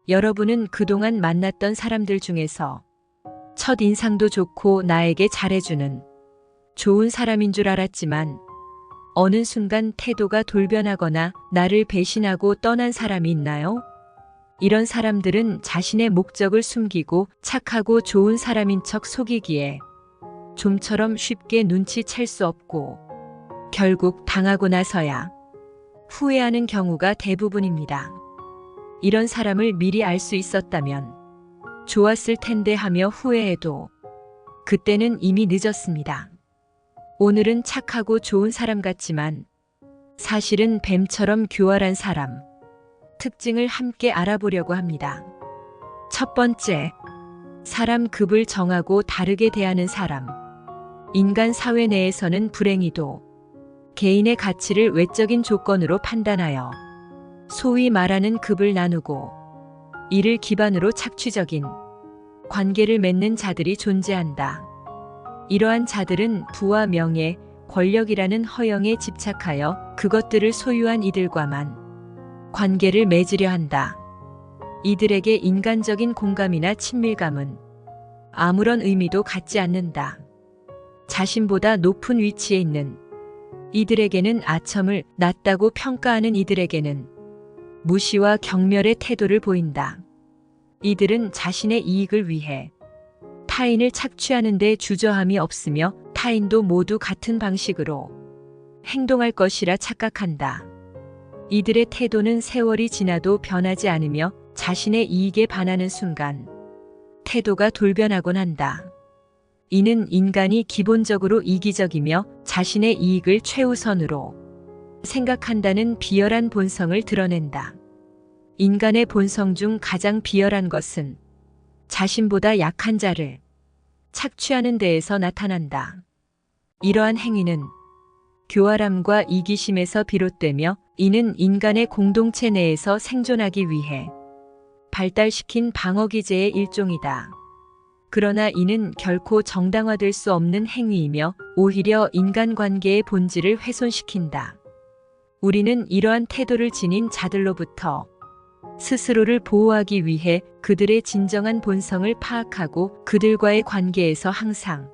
여러분은 그동안 만났던 사람들 중에서 첫 인상도 좋고 나에게 잘해주는 좋은 사람인 줄 알았지만 어느 순간 태도가 돌변하거나 나를 배신하고 떠난 사람이 있나요? 이런 사람들은 자신의 목적을 숨기고 착하고 좋은 사람인 척 속이기에 좀처럼 쉽게 눈치챌 수 없고 결국 당하고 나서야 후회하는 경우가 대부분입니다. 이런 사람을 미리 알 수 있었다면 좋았을 텐데 하며 후회해도 그때는 이미 늦었습니다. 오늘은 착하고 좋은 사람 같지만 사실은 뱀처럼 교활한 사람, 특징을 함께 알아보려고 합니다. 첫 번째, 사람 급을 정하고 다르게 대하는 사람. 인간 사회 내에서는 불행히도 개인의 가치를 외적인 조건으로 판단하여 소위 말하는 급을 나누고 이를 기반으로 착취적인 관계를 맺는 자들이 존재한다. 이러한 자들은 부와 명예, 권력이라는 허영에 집착하여 그것들을 소유한 이들과만 관계를 맺으려 한다. 이들에게 인간적인 공감이나 친밀감은 아무런 의미도 갖지 않는다. 자신보다 높은 위치에 있는 이들에게는 아첨을 낮다고 평가하는 이들에게는 무시와 경멸의 태도를 보인다. 이들은 자신의 이익을 위해 타인을 착취하는 데 주저함이 없으며 타인도 모두 같은 방식으로 행동할 것이라 착각한다. 이들의 태도는 세월이 지나도 변하지 않으며 자신의 이익에 반하는 순간 태도가 돌변하곤 한다. 이는 인간이 기본적으로 이기적이며 자신의 이익을 최우선으로 생각한다는 비열한 본성을 드러낸다. 인간의 본성 중 가장 비열한 것은 자신보다 약한 자를 착취하는 데에서 나타난다. 이러한 행위는 교활함과 이기심에서 비롯되며 이는 인간의 공동체 내에서 생존하기 위해 발달시킨 방어기제의 일종이다. 그러나 이는 결코 정당화될 수 없는 행위이며 오히려 인간관계의 본질을 훼손시킨다. 우리는 이러한 태도를 지닌 자들로부터 스스로를 보호하기 위해 그들의 진정한 본성을 파악하고 그들과의 관계에서 항상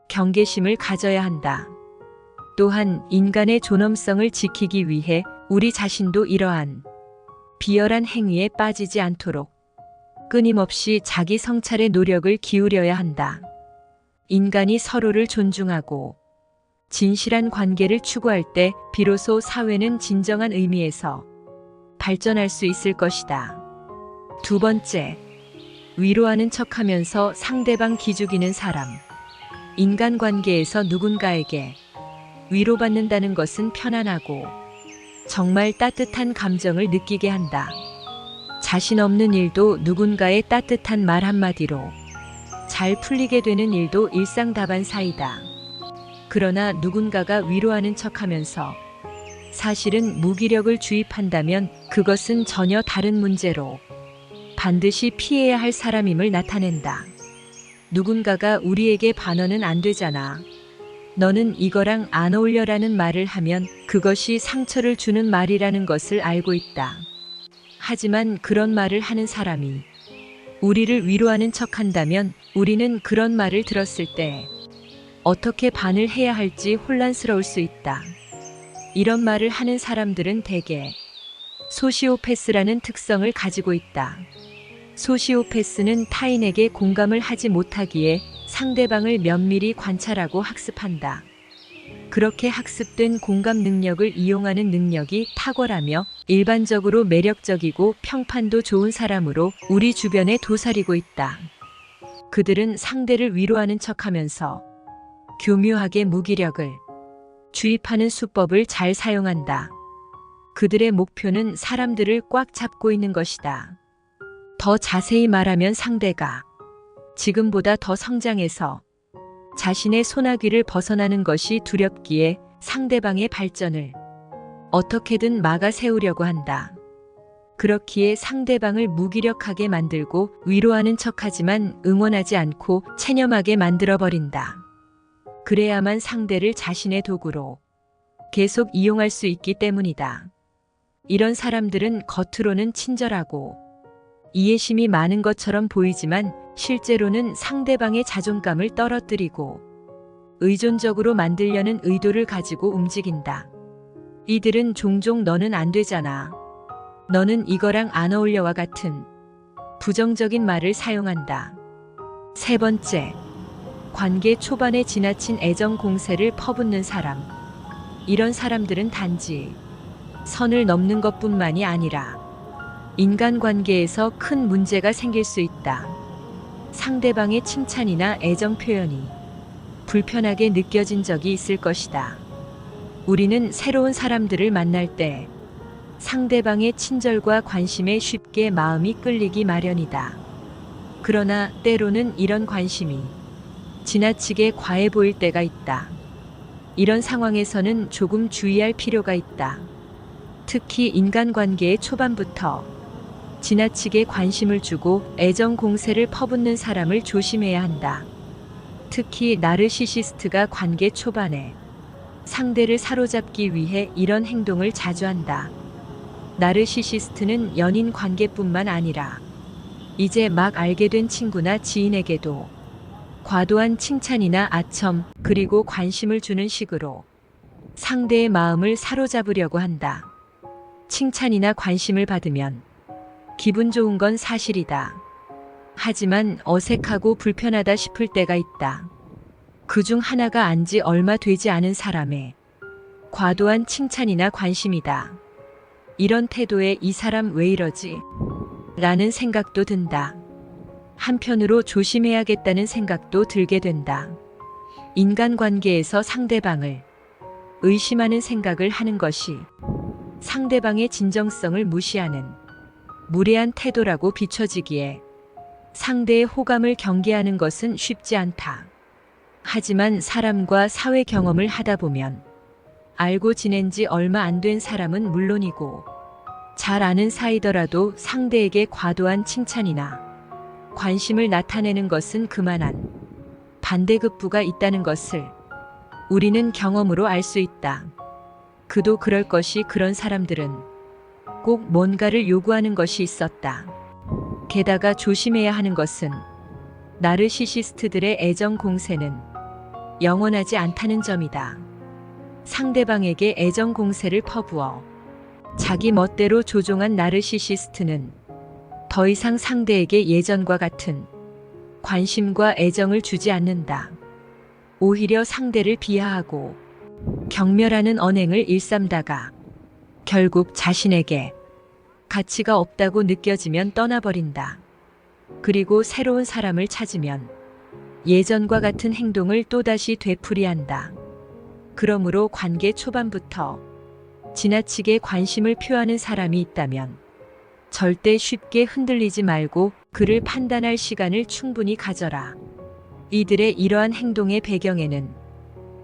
경계심을 가져야 한다. 또한 인간의 존엄성을 지키기 위해 우리 자신도 이러한 비열한 행위에 빠지지 않도록 끊임없이 자기 성찰의 노력을 기울여야 한다. 인간이 서로를 존중하고 진실한 관계를 추구할 때 비로소 사회는 진정한 의미에서 발전할 수 있을 것이다. 두 번째, 위로하는 척하면서 상대방 기죽이는 사람. 인간관계에서 누군가에게 위로받는다는 것은 편안하고 정말 따뜻한 감정을 느끼게 한다. 자신 없는 일도 누군가의 따뜻한 말 한마디로 잘 풀리게 되는 일도 일상다반사이다. 그러나 누군가가 위로하는 척하면서 사실은 무기력을 주입한다면 그것은 전혀 다른 문제로 반드시 피해야 할 사람임을 나타낸다. 누군가가 우리에게 반어는 안 되잖아. 너는 이거랑 안 어울려라는 말을 하면 그것이 상처를 주는 말이라는 것을 알고 있다. 하지만 그런 말을 하는 사람이 우리를 위로하는 척한다면 우리는 그런 말을 들었을 때 어떻게 반을 해야 할지 혼란스러울 수 있다. 이런 말을 하는 사람들은 대개 소시오패스라는 특성을 가지고 있다. 소시오패스는 타인에게 공감을 하지 못하기에 상대방을 면밀히 관찰하고 학습한다. 그렇게 학습된 공감 능력을 이용하는 능력이 탁월하며 일반적으로 매력적이고 평판도 좋은 사람으로 우리 주변에 도사리고 있다. 그들은 상대를 위로하는 척하면서 교묘하게 무기력을 주입하는 수법을 잘 사용한다. 그들의 목표는 사람들을 꽉 잡고 있는 것이다. 더 자세히 말하면 상대가 지금보다 더 성장해서 자신의 소나귀를 벗어나는 것이 두렵기에 상대방의 발전을 어떻게든 막아 세우려고 한다. 그렇기에 상대방을 무기력하게 만들고 위로하는 척하지만 응원하지 않고 체념하게 만들어버린다. 그래야만 상대를 자신의 도구로 계속 이용할 수 있기 때문이다. 이런 사람들은 겉으로는 친절하고 이해심이 많은 것처럼 보이지만 실제로는 상대방의 자존감을 떨어뜨리고 의존적으로 만들려는 의도를 가지고 움직인다. 이들은 종종 너는 안 되잖아, 너는 이거랑 안 어울려와 같은 부정적인 말을 사용한다. 세 번째, 관계 초반에 지나친 애정 공세를 퍼붓는 사람. 이런 사람들은 단지 선을 넘는 것뿐만이 아니라 인간관계에서 큰 문제가 생길 수 있다. 상대방의 칭찬이나 애정 표현이 불편하게 느껴진 적이 있을 것이다. 우리는 새로운 사람들을 만날 때 상대방의 친절과 관심에 쉽게 마음이 끌리기 마련이다. 그러나 때로는 이런 관심이 지나치게 과해 보일 때가 있다. 이런 상황에서는 조금 주의할 필요가 있다. 특히 인간관계의 초반부터 지나치게 관심을 주고 애정 공세를 퍼붓는 사람을 조심해야 한다. 특히 나르시시스트가 관계 초반에 상대를 사로잡기 위해 이런 행동을 자주 한다. 나르시시스트는 연인 관계뿐만 아니라 이제 막 알게 된 친구나 지인에게도 과도한 칭찬이나 아첨, 그리고 관심을 주는 식으로 상대의 마음을 사로잡으려고 한다. 칭찬이나 관심을 받으면 기분 좋은 건 사실이다. 하지만 어색하고 불편하다 싶을 때가 있다. 그중 하나가 안지 얼마 되지 않은 사람의 과도한 칭찬이나 관심이다. 이런 태도에 이 사람 왜 이러지? 라는 생각도 든다. 한편으로 조심해야겠다는 생각도 들게 된다. 인간관계에서 상대방을 의심하는 생각을 하는 것이 상대방의 진정성을 무시하는 무례한 태도라고 비춰지기에 상대의 호감을 경계하는 것은 쉽지 않다. 하지만 사람과 사회 경험을 하다 보면 알고 지낸 지 얼마 안 된 사람은 물론이고 잘 아는 사이더라도 상대에게 과도한 칭찬이나 관심을 나타내는 것은 그만한 반대급부가 있다는 것을 우리는 경험으로 알 수 있다. 그도 그럴 것이 그런 사람들은 꼭 뭔가를 요구하는 것이 있었다. 게다가 조심해야 하는 것은 나르시시스트들의 애정 공세는 영원하지 않다는 점이다. 상대방에게 애정 공세를 퍼부어 자기 멋대로 조종한 나르시시스트는 더 이상 상대에게 예전과 같은 관심과 애정을 주지 않는다. 오히려 상대를 비하하고 경멸하는 언행을 일삼다가 결국 자신에게 가치가 없다고 느껴지면 떠나버린다. 그리고 새로운 사람을 찾으면 예전과 같은 행동을 또다시 되풀이한다. 그러므로 관계 초반부터 지나치게 관심을 표하는 사람이 있다면 절대 쉽게 흔들리지 말고 그를 판단할 시간을 충분히 가져라. 이들의 이러한 행동의 배경에는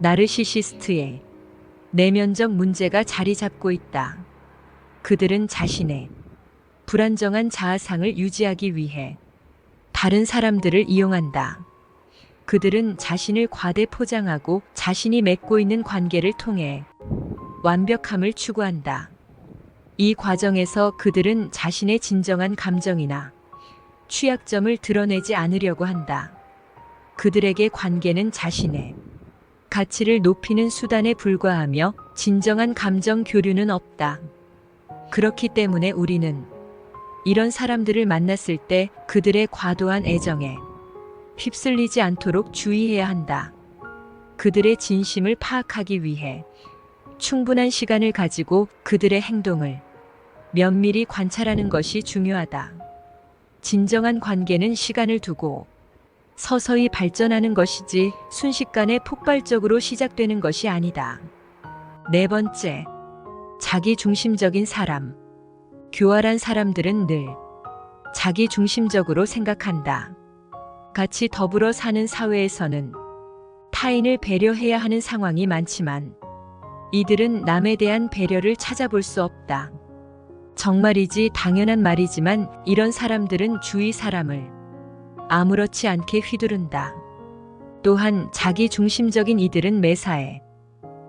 나르시시스트의 내면적 문제가 자리 잡고 있다. 그들은 자신의 불안정한 자아상을 유지하기 위해 다른 사람들을 이용한다. 그들은 자신을 과대 포장하고 자신이 맺고 있는 관계를 통해 완벽함을 추구한다. 이 과정에서 그들은 자신의 진정한 감정이나 취약점을 드러내지 않으려고 한다. 그들에게 관계는 자신의 가치를 높이는 수단에 불과하며 진정한 감정 교류는 없다. 그렇기 때문에 우리는 이런 사람들을 만났을 때 그들의 과도한 애정에 휩쓸리지 않도록 주의해야 한다. 그들의 진심을 파악하기 위해 충분한 시간을 가지고 그들의 행동을 면밀히 관찰하는 것이 중요하다. 진정한 관계는 시간을 두고 서서히 발전하는 것이지 순식간에 폭발적으로 시작되는 것이 아니다. 네 번째, 자기 중심적인 사람. 교활한 사람들은 늘 자기 중심적으로 생각한다. 같이 더불어 사는 사회에서는 타인을 배려해야 하는 상황이 많지만 이들은 남에 대한 배려를 찾아볼 수 없다. 정말이지 당연한 말이지만 이런 사람들은 주위 사람을 아무렇지 않게 휘두른다. 또한 자기 중심적인 이들은 매사에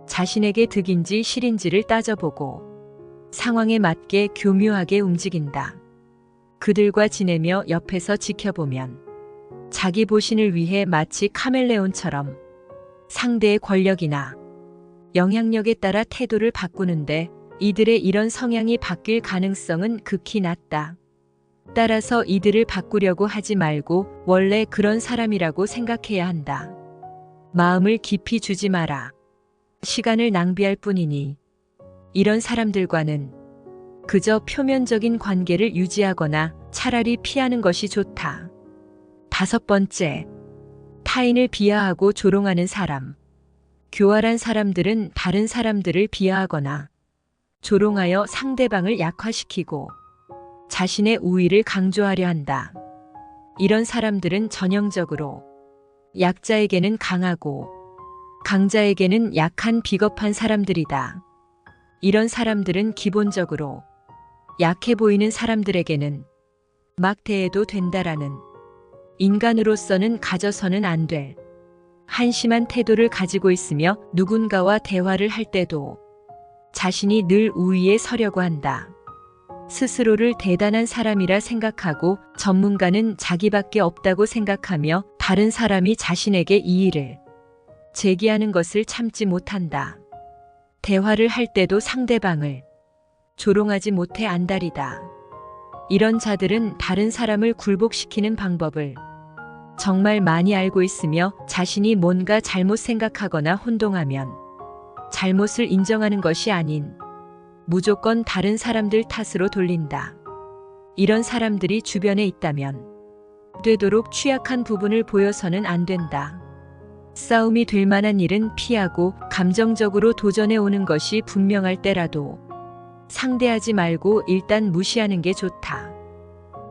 자신에게 득인지 실인지를 따져보고 상황에 맞게 교묘하게 움직인다. 그들과 지내며 옆에서 지켜보면 자기 보신을 위해 마치 카멜레온처럼 상대의 권력이나 영향력에 따라 태도를 바꾸는데 이들의 이런 성향이 바뀔 가능성은 극히 낮다. 따라서 이들을 바꾸려고 하지 말고 원래 그런 사람이라고 생각해야 한다. 마음을 깊이 주지 마라. 시간을 낭비할 뿐이니 이런 사람들과는 그저 표면적인 관계를 유지하거나 차라리 피하는 것이 좋다. 5번째, 타인을 비하하고 조롱하는 사람. 교활한 사람들은 다른 사람들을 비하하거나 조롱하여 상대방을 약화시키고 자신의 우위를 강조하려 한다. 이런 사람들은 전형적으로 약자에게는 강하고 강자에게는 약한 비겁한 사람들이다. 이런 사람들은 기본적으로 약해 보이는 사람들에게는 막 대해도 된다라는 인간으로서는 가져서는 안 될 한심한 태도를 가지고 있으며 누군가와 대화를 할 때도 자신이 늘 우위에 서려고 한다. 스스로를 대단한 사람이라 생각하고 전문가는 자기밖에 없다고 생각하며 다른 사람이 자신에게 이의를 제기하는 것을 참지 못한다. 대화를 할 때도 상대방을 조롱하지 못해 안달이다. 이런 자들은 다른 사람을 굴복시키는 방법을 정말 많이 알고 있으며 자신이 뭔가 잘못 생각하거나 혼동하면 잘못을 인정하는 것이 아닌 무조건 다른 사람들 탓으로 돌린다. 이런 사람들이 주변에 있다면 되도록 취약한 부분을 보여서는 안 된다. 싸움이 될 만한 일은 피하고 감정적으로 도전해 오는 것이 분명할 때라도 상대하지 말고 일단 무시하는 게 좋다.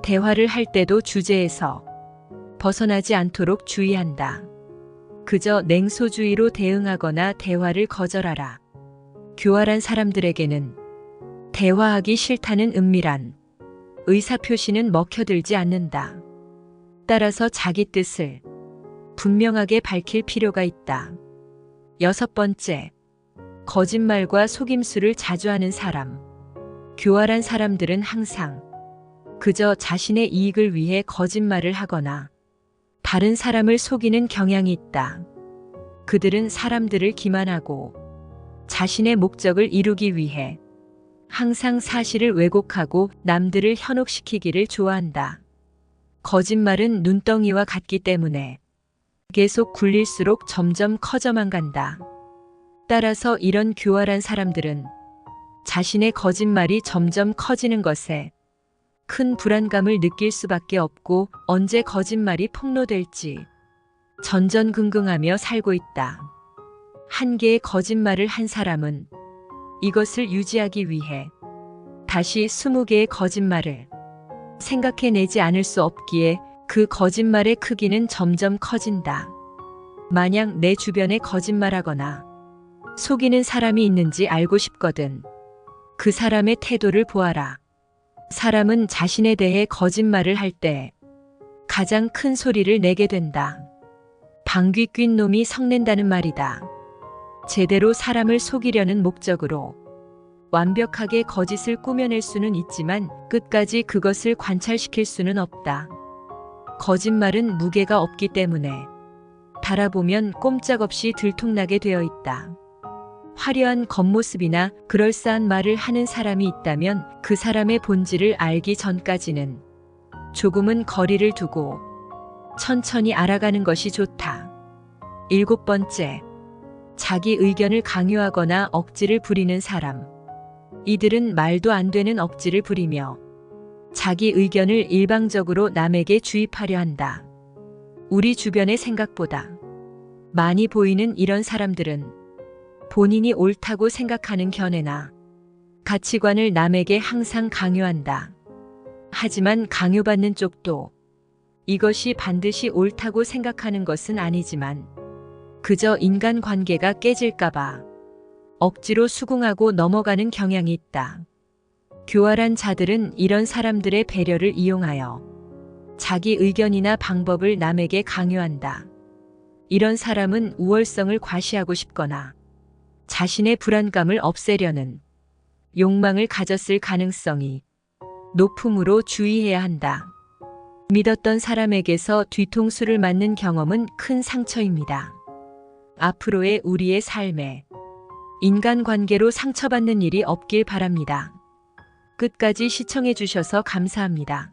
대화를 할 때도 주제에서 벗어나지 않도록 주의한다. 그저 냉소주의로 대응하거나 대화를 거절하라. 교활한 사람들에게는 대화하기 싫다는 은밀한 의사표시는 먹혀들지 않는다. 따라서 자기 뜻을 분명하게 밝힐 필요가 있다. 6번째, 거짓말과 속임수를 자주 하는 사람. 교활한 사람들은 항상 그저 자신의 이익을 위해 거짓말을 하거나 다른 사람을 속이는 경향이 있다. 그들은 사람들을 기만하고 자신의 목적을 이루기 위해 항상 사실을 왜곡하고 남들을 현혹시키기를 좋아한다. 거짓말은 눈덩이와 같기 때문에 계속 굴릴수록 점점 커져만 간다. 따라서 이런 교활한 사람들은 자신의 거짓말이 점점 커지는 것에 큰 불안감을 느낄 수밖에 없고 언제 거짓말이 폭로될지 전전긍긍하며 살고 있다. 한 개의 거짓말을 한 사람은 이것을 유지하기 위해 다시 20개의 거짓말을 생각해내지 않을 수 없기에 그 거짓말의 크기는 점점 커진다. 만약 내 주변에 거짓말하거나 속이는 사람이 있는지 알고 싶거든 그 사람의 태도를 보아라. 사람은 자신에 대해 거짓말을 할 때 가장 큰 소리를 내게 된다. 방귀 뀐 놈이 성낸다는 말이다. 제대로 사람을 속이려는 목적으로 완벽하게 거짓을 꾸며낼 수는 있지만 끝까지 그것을 관찰시킬 수는 없다. 거짓말은 무게가 없기 때문에 바라보면 꼼짝없이 들통나게 되어 있다. 화려한 겉모습이나 그럴싸한 말을 하는 사람이 있다면 그 사람의 본질을 알기 전까지는 조금은 거리를 두고 천천히 알아가는 것이 좋다. 7번째, 자기 의견을 강요하거나 억지를 부리는 사람. 이들은 말도 안 되는 억지를 부리며 자기 의견을 일방적으로 남에게 주입하려 한다. 우리 주변의 생각보다 많이 보이는 이런 사람들은 본인이 옳다고 생각하는 견해나 가치관을 남에게 항상 강요한다. 하지만 강요받는 쪽도 이것이 반드시 옳다고 생각하는 것은 아니지만 그저 인간관계가 깨질까봐 억지로 수긍하고 넘어가는 경향이 있다. 교활한 자들은 이런 사람들의 배려를 이용하여 자기 의견이나 방법을 남에게 강요한다. 이런 사람은 우월성을 과시하고 싶거나 자신의 불안감을 없애려는 욕망을 가졌을 가능성이 높음으로 주의해야 한다. 믿었던 사람에게서 뒤통수를 맞는 경험은 큰 상처입니다. 앞으로의 우리의 삶에 인간관계로 상처받는 일이 없길 바랍니다. 끝까지 시청해 주셔서 감사합니다.